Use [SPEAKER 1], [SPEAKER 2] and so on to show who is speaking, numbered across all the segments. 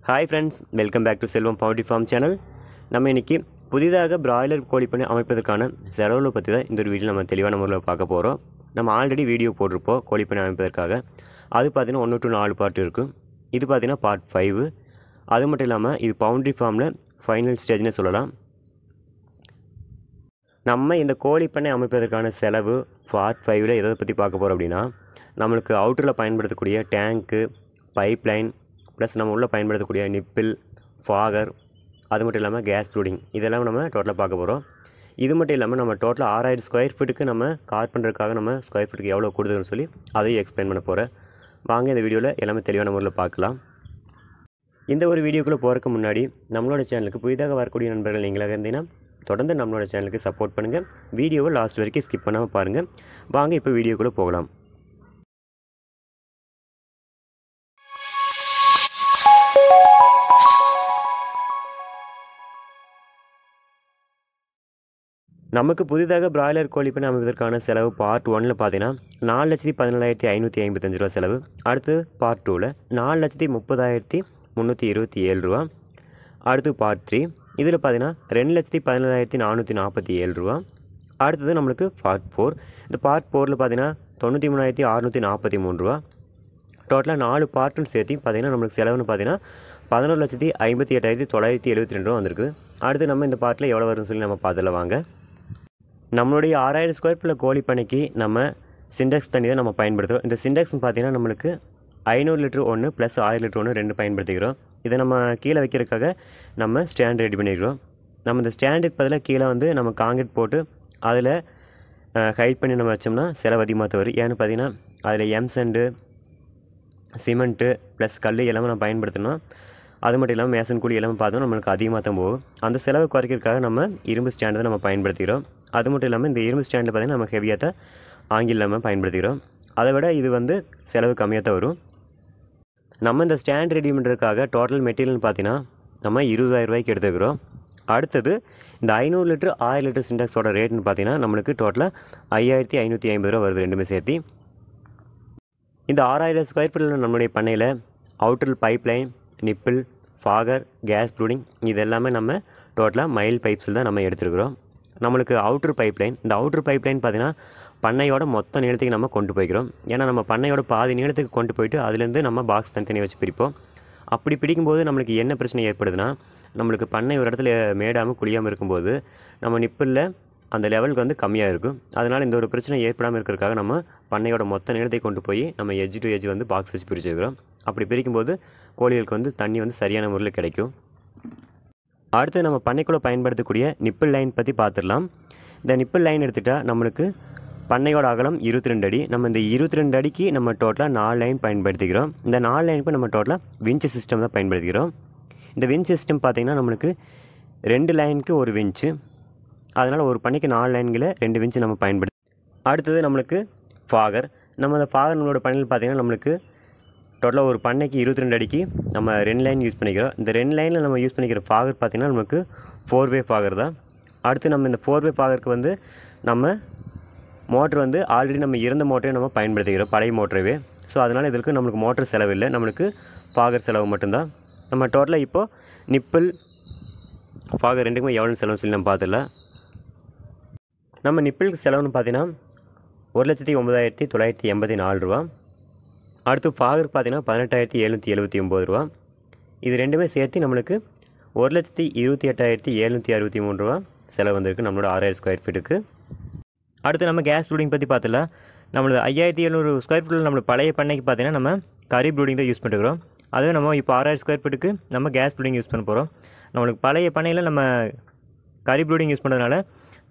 [SPEAKER 1] Hi friends, welcome back to selvampoultrfarm channel. நம்ம இன்னைக்கு புதிதாக பிராய்லர் கோழி பண்ணை அமைப்பதற்கான செலவுகளை பற்றி தான் இந்த ஒரு வீடியோ நம்ம தெளிவான முறையில் பார்க்க போகிறோம். நம்ம ஆல்ரெடி வீடியோ போட்டிருப்போம் கோழி பண்ணை அமைப்பதற்காக. அது பார்த்தீங்கன்னா 1 to 4 பார்ட் இருக்கும். இது பார்த்தீங்கன்னா பார்ட் 5. அது மட்டும் இல்லாமல் இது பவுண்ட்ரி ஃபார்மில் ஃபைனல் ஸ்டேஜ்னே சொல்லலாம். நம்ம இந்த கோழி பண்ணை அமைப்பதற்கான செலவு பார்ட் 5ல் எதை பற்றி பார்க்க போகிறோம் அப்படின்னா, நம்மளுக்கு அவுட்டரில் பயன்படுத்தக்கூடிய டேங்க்கு, பைப் லைன், ப்ளஸ் நம்ம உள்ளே பயன்படுத்தக்கூடிய நிப்பிள், ஃபாகர், அது மட்டும் இல்லாமல் கேஸ் ப்ரூடிங், இதெல்லாம் நம்ம டோட்டலாக பார்க்க போகிறோம். இது மட்டும் இல்லாமல் நம்ம டோட்டலாக 6000 ஸ்கொயர் ஃபீட்டுக்கு நம்ம கார்பெண்டருக்காக நம்ம ஸ்கொயர் ஃபீட்டுக்கு எவ்வளோ கொடுத்துருன்னு சொல்லி அதையும் எக்ஸ்பிளைன் பண்ண போகிறேன். வாங்க இந்த வீடியோவில் எல்லாமே தெளிவான முறையில் பார்க்கலாம். இந்த ஒரு வீடியோக்குள்ளே போகிறதுக்கு முன்னாடி நம்மளோட சேனலுக்கு புதிதாக வரக்கூடிய நண்பர்கள் நீங்களாக இருந்தீங்கன்னா தொடர்ந்து நம்மளோட சேனலுக்கு சப்போர்ட் பண்ணுங்கள். வீடியோவை லாஸ்ட் வரைக்கும் ஸ்கிப் பண்ணாமல் பாருங்கள். வாங்க இப்போ வீடியோக்குள்ளே போகலாம். நமக்கு புதிதாக பிராய்லர் கோழி பண்ணை அமைப்பதற்கான செலவு பார்ட் 1ல் பார்த்தீங்கன்னா 4,17,555 ரூபா செலவு. அடுத்து பார்ட் 2ல் 4,30,327 ரூபா. அடுத்து பார்ட் 3 இதில் பார்த்தீங்கன்னா 2,17,447 ரூபா. அடுத்தது நம்மளுக்கு பார்ட் 4. இந்த பார்ட் 4ல் பார்த்தீங்கன்னா 93,643 ரூபா. டோட்டலாக 4 பார்ட்டும் சேர்த்து பார்த்தீங்கன்னா நம்மளுக்கு செலவுன்னு பார்த்தீங்கன்னா 11,58,972 ரூபா வந்திருக்கு. அடுத்து நம்ம இந்த பார்ட்டில் எவ்வளோ வரும்னு சொல்லி நம்ம பார்த்துல வாங்க. நம்மளுடைய 6000 ஸ்கொயர் ஃபீட்டில் கோழி பண்ணைக்கு நம்ம சிண்டெக்ஸ் தண்ணி தான் நம்ம பயன்படுத்துகிறோம். இந்த சிண்டெக்ஸ்னு பார்த்தீங்கன்னா நம்மளுக்கு 500 லிட்டர் ஒன்று ப்ளஸ் 1000 லிட்டர் ஒன்று 2 பயன்படுத்திக்கிறோம். இதை நம்ம கீழே வைக்கிறதுக்காக நம்ம ஸ்டாண்ட் ரெடி பண்ணிக்கிறோம். நம்ம இந்த ஸ்டாண்டுக்கு பதிலாக கீழே வந்து நம்ம காங்கிரீட் போட்டு அதில் ஹைட் பண்ணி நம்ம வச்சோம்னா செலவு அதிகமாக வரும். ஏன்னு பார்த்தீங்கன்னா அதில் எம்சண்டு, சிமெண்ட்டு ப்ளஸ் கல் எல்லாமே நம்ம பயன்படுத்தணும். அது மட்டும் இல்லாமல் மேசன் கூலி எல்லாமே பார்த்தோம் நம்மளுக்கு அதிகமாக தான் போகும். அந்த செலவை குறைக்கிறதுக்காக நம்ம இரும்பு ஸ்டாண்டு தான் நம்ம பயன்படுத்திக்கிறோம். அது மட்டும் இல்லாமல் இந்த இரும்பு ஸ்டாண்டில் பார்த்திங்கன்னா நம்ம ஹெவியாக தான் ஆங்கில் இல்லாமல் பயன்படுத்திக்கிறோம். அதை விட இது வந்து செலவு கம்மியாக தான் வரும். நம்ம இந்த ஸ்டாண்ட் ரெடி பண்ணுறதுக்காக டோட்டல் மெட்டீரியல்னு பார்த்தீங்கன்னா நம்ம 20,000 ரூபாய்க்கு எடுத்துக்கிறோம். அடுத்தது இந்த 500 லிட்டர் 1000 லிட்டர் சிண்டெக்ஸோட ரேட்னு பார்த்தீங்கன்னா நம்மளுக்கு டோட்டலாக 5,550 ரூபா வருது ரெண்டுமே சேர்த்து. இந்த 6000 ஸ்கொயர் ஃபீட்டில் நம்மளுடைய பண்ணையில் outer pipe line, nipple, fogger, gas brooding இது எல்லாமே நம்ம டோட்டலாக மைல் பைப்ஸில் தான் நம்ம எடுத்துருக்குறோம். நம்மளுக்கு அவுட்ரு பைப் லைன், இந்த அவுட்ரு பைப் லைன் பார்த்திங்கன்னா பண்ணையோட மொத்த நீளத்துக்கு நம்ம கொண்டு போய்க்கிறோம். ஏன்னா நம்ம பண்ணையோட பாதி நீளத்துக்கு கொண்டு போயிட்டு அதுலேருந்து நம்ம பாக்ஸ் தனித்தனி வச்சு பிரிப்போம். அப்படி பிடிக்கும்போது நம்மளுக்கு என்ன பிரச்சனை ஏற்படுதுன்னா, நம்மளுக்கு பண்ணை ஒரு இடத்துல மேடாமல் குழியாமல் இருக்கும்போது நம்ம நிப்பிளில் அந்த லெவலுக்கு வந்து கம்மியாக இருக்கும். அதனால் இந்த ஒரு பிரச்சனை ஏற்படாமல் இருக்கிறதுக்காக நம்ம பண்ணையோட மொத்த நீளத்தை கொண்டு போய் நம்ம எட்ஜ் டு எட்ஜ் வந்து பாக்ஸ் வச்சு பிரிச்சுக்கிறோம். அப்படி பிரிக்கும்போது கோழிகளுக்கு வந்து தண்ணி வந்து சரியான முறையில் கிடைக்கும். அடுத்து நம்ம பண்ணைக்குள்ளே பயன்படுத்தக்கூடிய நிப்பிள் லைன் பற்றி பார்த்துடலாம். இந்த நிப்பிள் லைன் எடுத்துகிட்டால் நம்மளுக்கு பண்ணையோட அகலம் 22 அடி. நம்ம இந்த 22 அடிக்கு நம்ம டோட்டலாக 4 லைன் பயன்படுத்திக்கிறோம். இந்த 4 லைனுக்கு நம்ம டோட்டலாக விஞ்ச் சிஸ்டம் தான் பயன்படுத்திக்கிறோம். இந்த விஞ்ச் சிஸ்டம் பார்த்திங்கன்னா நம்மளுக்கு 2 லைனுக்கு ஒரு விஞ்சு. அதனால் ஒரு பண்ணைக்கு 4 லைன்களை 2 விஞ்சு நம்ம பயன்படுத்தி. அடுத்தது நம்மளுக்கு ஃபாகர். நம்ம அந்த ஃபாகர் நம்மளோட பண்ணையில் பார்த்திங்கன்னா நம்மளுக்கு டோட்டலாக ஒரு பண்ணைக்கு 22 அடிக்கு நம்ம 2 லைன் யூஸ் பண்ணிக்கிறோம். இந்த 2 லைனில் நம்ம யூஸ் பண்ணிக்கிற ஃபாகர் பார்த்திங்கன்னா நமக்கு 4-வே ஃபாகர் தான். அடுத்து நம்ம இந்த 4-வே ஃபாகருக்கு வந்து நம்ம மோட்ரு வந்து ஆல்ரெடி நம்ம இருந்த மோட்டரையும் நம்ம பயன்படுத்திக்கிறோம், பழைய மோட்டரவே. ஸோ அதனால் இதற்கு நம்மளுக்கு மோட்டர் செலவு இல்லை, நம்மளுக்கு ஃபாகர் செலவு மட்டும்தான். நம்ம டோட்டலாக இப்போது நிப்பிள், ஃபாகர் ரெண்டுக்குமே எவ்வளோ செலவுன்னு சொல்லி நம்ம பார்த்துடலாம். நம்ம நிப்பிளுக்கு செலவுன்னு பார்த்தீங்கன்னா 1,09,984 ரூபா. அடுத்து ஃபாகர் பார்த்தீங்கன்னா 18,779 ரூபா. இது ரெண்டுமே சேர்த்து நம்மளுக்கு 1,28,763 ரூபா செலவு வந்திருக்கு நம்மளோட 6000 ஸ்கொயர் ஃபீட்டுக்கு. அடுத்து நம்ம கேஸ் ப்ரூடிங் பற்றி பார்த்துலாம். நம்மளது 5,700 ஸ்கொயர் ஃபீட்டில் நம்மளுக்கு பழைய பண்ணைக்கு பார்த்தீங்கன்னா நம்ம கறி ப்ரூடிங் தான் யூஸ் பண்ணிக்கிறோம். அதுவே நம்ம இப்போ 6000 ஸ்கொயர் ஃபீட்டுக்கு நம்ம கேஸ் ப்ரூடிங் யூஸ் பண்ண போகிறோம். நம்மளுக்கு பழைய பண்ணையில் நம்ம கறி ப்ரூடிங் யூஸ் பண்ணுறதுனால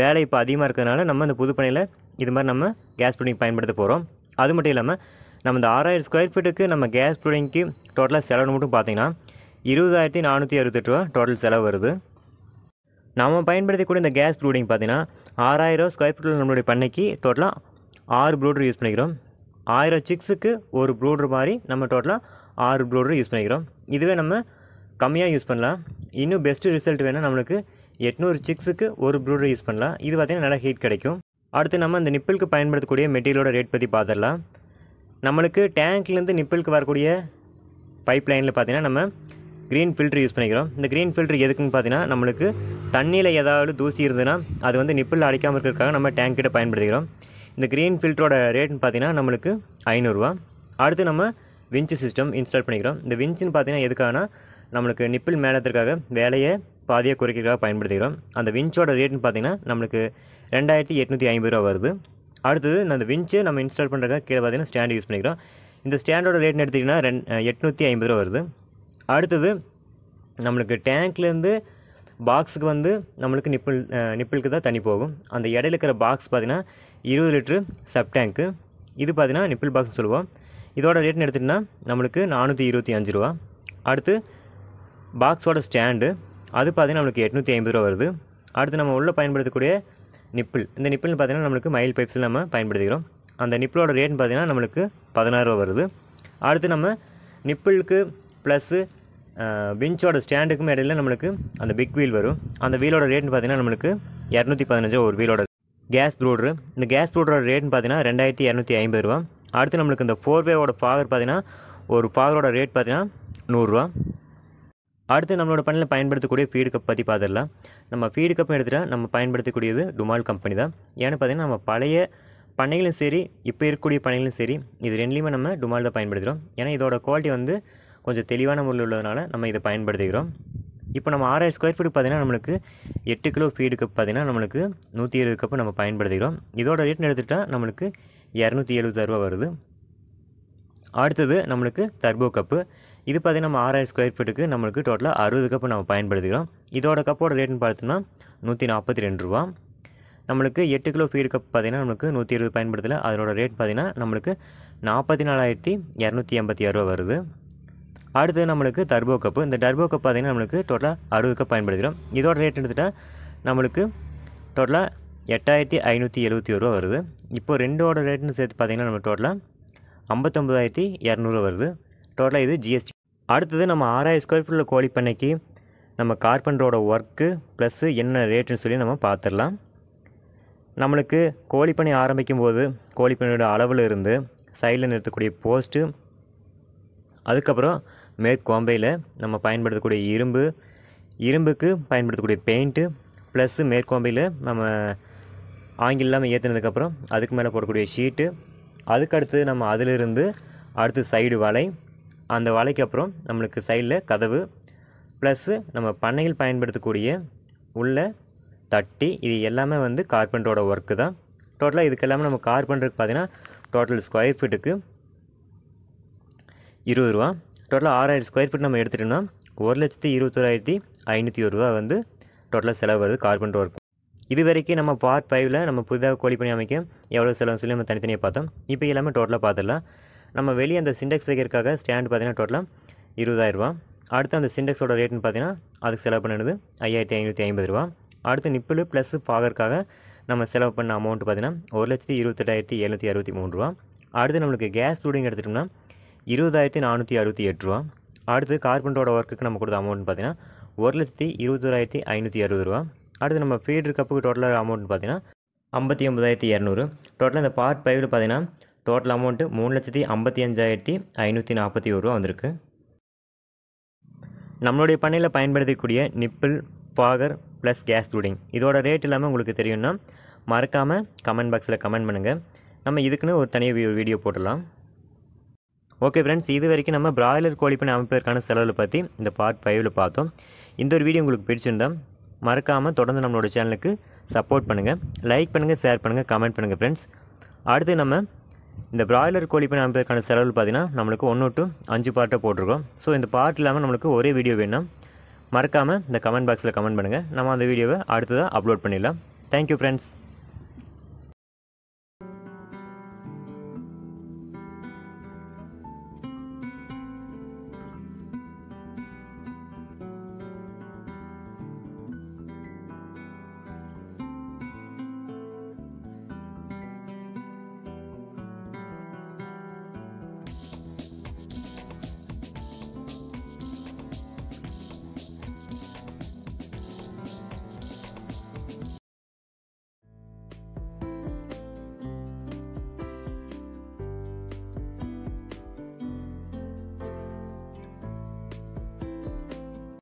[SPEAKER 1] வேலை இப்போ அதிகமாக இருக்கிறதுனால நம்ம இந்த புது பண்ணையில் இது மாதிரி நம்ம கேஸ் ப்ரூடிங் பயன்படுத்த போகிறோம். அது மட்டும் இல்லாமல் நம்ம இந்த 6000 ஸ்கொயர் ஃபீட்டுக்கு நம்ம கேஸ் ப்ரூடிங்க்கு டோட்டலாக செலவு மட்டும் பார்த்திங்கன்னா 20,468 ரூபா டோட்டல் செலவு வருது. நம்ம பயன்படுத்தக்கூடிய இந்த கேஸ் ப்ரூடிங் பார்த்திங்கன்னா 6000 ஸ்கொயர் ஃபீட்டில் நம்மளுடைய பண்ணைக்கு டோட்டலாக 6 ப்ரூடர் யூஸ் பண்ணிக்கிறோம். 1000 சிக்ஸுக்கு ஒரு ப்ரூடர் மாதிரி நம்ம டோட்டலாக 6 ப்ரூடர் யூஸ் பண்ணிக்கிறோம். இதுவே நம்ம கம்மியாக யூஸ் பண்ணலாம். இன்னும் பெஸ்ட்டு ரிசல்ட் வேணால் நம்மளுக்கு 800 சிக்ஸுக்கு ஒரு ப்ரூடர் யூஸ் பண்ணலாம். இது பார்த்திங்கன்னா நல்லா ஹீட் கிடைக்கும். அடுத்து நம்ம இந்த நிப்பிளுக்கு பயன்படுத்தக்கூடிய மெட்டீரியலோட ரேட் பற்றி பார்த்துடலாம். நம்மளுக்கு டேங்க்லேருந்து நிப்பிளுக்கு வரக்கூடிய பைப் லைனில் பார்த்தீங்கன்னா நம்ம க்ரீன் ஃபில்ட்ரு யூஸ் பண்ணிக்கிறோம். இந்த க்ரீன் ஃபில்ட்ரு எதுக்குன்னு பார்த்தீங்கன்னா, நம்மளுக்கு தண்ணியில் ஏதாவது தூசி இருந்ததுன்னா அது வந்து நிப்பிள் அடிக்காமல் இருக்கிறதுக்காக நம்ம டேங்க் கிட்ட பயன்படுத்திக்கிறோம். இந்த க்ரீன் ஃபில்ட்ரோட ரேட்னு பார்த்தீங்கன்னா நம்மளுக்கு 500 ரூபா. அடுத்து நம்ம விஞ்ச் சிஸ்டம் இன்ஸ்டால் பண்ணிக்கிறோம். இந்த விஞ்சுன்னு பார்த்தீங்கன்னா எதுக்காகனா, நம்மளுக்கு நிப்பிள் மேலத்திற்காக வேலையை பாதியாக குறைக்கிறதுக்காக பயன்படுத்திக்கிறோம். அந்த விஞ்சோட ரேட்னு பார்த்தீங்கன்னா நம்மளுக்கு 2850 ரூபா வருது. அடுத்தது அந்த விஞ்சு நம்ம இன்ஸ்டால் பண்ணுறதுக்காக கீழே பார்த்தீங்கன்னா ஸ்டாண்டு யூஸ் பண்ணிக்கிறோம். இந்த ஸ்டாண்டோட ரேட்னு எடுத்திங்கன்னா 850 ரூபா வருது. அடுத்தது நம்மளுக்கு டேங்க்லேருந்து பாக்ஸுக்கு வந்து நம்மளுக்கு நிப்பிளுக்கு தான் தண்ணி போகும். அந்த இடையில இருக்கிற பாக்ஸ் பார்த்திங்கன்னா 20 லிட்ரு சப் டேங்க்கு. இது பார்த்திங்கன்னா நிப்பிள் பாக்ஸ்னு சொல்லுவோம். இதோட ரேட்னு எடுத்துகிட்டிங்கன்னா நம்மளுக்கு 425 ரூபா. அடுத்து பாக்ஸோட ஸ்டாண்டு அது பார்த்திங்கன்னா நம்மளுக்கு 850 ரூபா வருது. அடுத்து நம்ம உள்ளே பயன்படுத்தக்கூடிய நிப்பிள், இந்த நிப்பிள்னு பார்த்திங்கன்னா நம்மளுக்கு மைல் பைப்ஸில் நம்ம பயன்படுத்திக்கிறோம். அந்த நிப்பிளோட ரேட்னு பார்த்திங்கன்னா நம்மளுக்கு 16 ரூபா வருது. அடுத்து நம்ம நிப்பிளுக்கு ப்ளஸ்ஸு விஞ்சோட ஸ்டாண்டுக்கும் இடையில நம்மளுக்கு அந்த பிக் வீல் வரும். அந்த வீலோட ரேட்னு பார்த்திங்கன்னா நம்மளுக்கு 215 ஒரு வீலோட. கேஸ் ப்ரூட்ரு, இந்த கேஸ் ப்ரூடரோட ரேட்னு பார்த்திங்கன்னா 2250 ரூபா. அடுத்து நம்மளுக்கு இந்த 4வேவோட ஃபாகர் பார்த்திங்கன்னா ஒரு ஃபாகரோட ரேட் பார்த்திங்கன்னா 100 ரூபா. அடுத்து நம்மளோட பண்ணையில் பயன்படுத்தக்கூடிய ஃபீடு கப் பற்றி பார்த்துடலாம். நம்ம ஃபீடு கப் எடுத்துகிட்டா நம்ம பயன்படுத்தக்கூடியது டுமால் கம்பெனி தான். ஏன்னு பார்த்திங்கன்னா நம்ம பழைய பண்ணைகளும் சரி, இப்போ இருக்கக்கூடிய பண்ணைகளும் சரி, இது ரெண்டுலேயுமே நம்ம டுமால் தான் பயன்படுத்துகிறோம். ஏன்னா இதோட குவாலிட்டி வந்து கொஞ்சம் தெளிவான முறையில் உள்ளதுனால நம்ம இதை பயன்படுத்திக்கிறோம். இப்போ நம்ம 6000 ஸ்கொயர் ஃபீட் பார்த்திங்கன்னா நம்மளுக்கு 8 கிலோ ஃபீடு கப் பார்த்திங்கன்னா நம்மளுக்கு 120 கப்பு நம்ம பயன்படுத்திக்கிறோம். இதோட ரேட்னு எடுத்துகிட்டா நம்மளுக்கு 276 ரூபா வருது. அடுத்தது நம்மளுக்கு டர்போ கப்பு. இது பார்த்திங்கன்னா நம்ம 6000 ஸ்கொயர் ஃபீட்டுக்கு நம்மளுக்கு டோட்டலாக 60 கப்பு நம்ம பயன்படுத்திக்கிறோம். இதோட கப்போட ரேட்னு பார்த்தோம்னா 142 ரூபா. நம்மளுக்கு 8 கிலோ ஃபீடு கப் பார்த்திங்கன்னா நம்மளுக்கு 120 பயன்படுத்தலை. அதோட ரேட் பார்த்திங்கன்னா நம்மளுக்கு 44,286 ரூபா வருது. அடுத்து நம்மளுக்கு டர்போ கப்பு. இந்த டர்போ கப் பார்த்திங்கன்னா நம்மளுக்கு டோட்டலாக 60 கப் பயன்படுத்திக்கிறோம். இதோட ரேட் எடுத்துகிட்டா நம்மளுக்கு டோட்டலாக 8571 ரூபா வருது. இப்போது ரெண்டோட ரேட்னு சேர்த்து பார்த்திங்கன்னா நம்ம டோட்டலாக 59,200 வருது. டோட்டலாக இது ஜிஎஸ்டி. அடுத்தது நம்ம 6000 ஸ்கொயர் ஃபீட்டில் கோழி பண்ணைக்கு நம்ம கார்பெண்டரோட ஒர்க்கு ப்ளஸ்ஸு என்ன ரேட்டுன்னு சொல்லி நம்ம பார்த்துடலாம். நம்மளுக்கு கோழி பண்ணை ஆரம்பிக்கும் போது கோழி பண்ணையோட அளவில் இருந்து சைடில் நிறுத்தக்கூடிய போஸ்ட்டு, அதுக்கப்புறம் மேற்கொம்பையில் நம்ம பயன்படுத்தக்கூடிய இரும்புக்கு பயன்படுத்தக்கூடிய பெயிண்ட்டு, ப்ளஸ்ஸு மேற்கொம்பையில் நம்ம ஆங்கில் இல்லாமல் ஏற்றினதுக்கப்புறம் அதுக்கு மேலே போடக்கூடிய ஷீட்டு, அதுக்கடுத்து நம்ம அதிலிருந்து அடுத்து சைடு வலை, அந்த வலைக்கு அப்புறம் நம்மளுக்கு சைடில் கதவு, ப்ளஸ்ஸு நம்ம பண்ணையில் பயன்படுத்தக்கூடிய உள்ள தட்டி, இது எல்லாமே வந்து கார்பெண்டரோட ஒர்க்கு தான். டோட்டலாக இதுக்கெல்லாமே நம்ம கார்பெண்டருக்கு பார்த்திங்கன்னா டோட்டல் ஸ்கொயர் ஃபீட்டுக்கு 20 ரூபா. டோட்டலாக 6000 ஸ்கொயர் ஃபீட் நம்ம எடுத்துகிட்டோம்னா 1,21,501 ரூபா வந்து டோட்டலாக செலவு வருது கார்பெண்டர் ஒர்க். இது வரைக்கும் நம்ம பார்ட் 5ல் நம்ம புதிதாக கோழி பண்ணி அமைக்க எவ்வளோ செலவுன்னு சொல்லி நம்ம தனித்தனியாக பார்த்தோம். இப்போ எல்லாமே டோட்டலாக பார்த்துடலாம். நம்ம வெளியே அந்த சிண்டெக்ஸ் வைக்கிறதுக்காக ஸ்டாண்டு பார்த்திங்கன்னா டோட்டலாக 20,000 ரூபா. அடுத்து அந்த சிண்டெக்ஸோட ரேட்னு பார்த்திங்கன்னா அதுக்கு செலவு பண்ணினது 5,550 ரூபா. அடுத்து நிப்பிள் ப்ளஸ் ஃபாகருக்காக நம்ம செலவு பண்ண அமௌண்ட் பார்த்திங்கன்னா 1,28,763 ரூபா. அடுத்து நம்மளுக்கு கேஸ் ப்ரூடிங் எடுத்துட்டோம்னா 20,468 ரூபா. அடுத்து கார்பெண்டரோட ஒர்க்குக்கு நம்ம கொடுத்த அமௌண்ட் பார்த்திங்கன்னா 1,21,560 ரூபா. அடுத்து நம்ம ஃபீடர் கப்புக்கு டோட்டலாக அமௌண்ட் பார்த்திங்கன்னா 59,200. டோட்டலாக இந்த பார்ட் 5ல் பார்த்திங்கன்னா டோட்டல் அமௌண்ட்டு 3,55,541 ரூபா வந்திருக்கு. நம்மளுடைய பண்ணையில் பயன்படுத்தக்கூடிய nipple, fogger plus gas brooding இதோட ரேட் எல்லாமே உங்களுக்கு தெரியும்னா மறக்காமல் கமெண்ட் பாக்ஸில் கமெண்ட் பண்ணுங்கள். நம்ம இதுக்குன்னு ஒரு தனியாக வீடியோ போட்டுடலாம். ஓகே ஃப்ரெண்ட்ஸ், இது வரைக்கும் நம்ம பிராய்லர் கோழி பண்ணை அமைப்பதற்கான செலவுகளை பற்றி இந்த பார்ட் 5ல் பார்த்தோம். இந்த ஒரு வீடியோ உங்களுக்கு பிடிச்சிருந்தால் மறக்காமல் தொடர்ந்து நம்மளோட சேனலுக்கு சப்போர்ட் பண்ணுங்கள், லைக் பண்ணுங்கள், ஷேர் பண்ணுங்கள், கமெண்ட் பண்ணுங்கள் ஃப்ரெண்ட்ஸ். அடுத்து நம்ம இந்த பிராய்லர் கோழி பண்ணை அமைப்பதற்கான செலவு பார்த்தீங்கன்னா நம்மளுக்கு 1 to 5 பார்ட்டாக போட்டிருக்கோம். ஸோ இந்த பார்ட் இல்லாமல் நம்மளுக்கு ஒரே வீடியோ வேணும், மறக்காமல் இந்த கமெண்ட் பாக்ஸில் கமெண்ட் பண்ணுங்கள். நம்ம அந்த வீடியோவை அடுத்ததாக அப்லோட் பண்ணிடலாம். Thank you friends.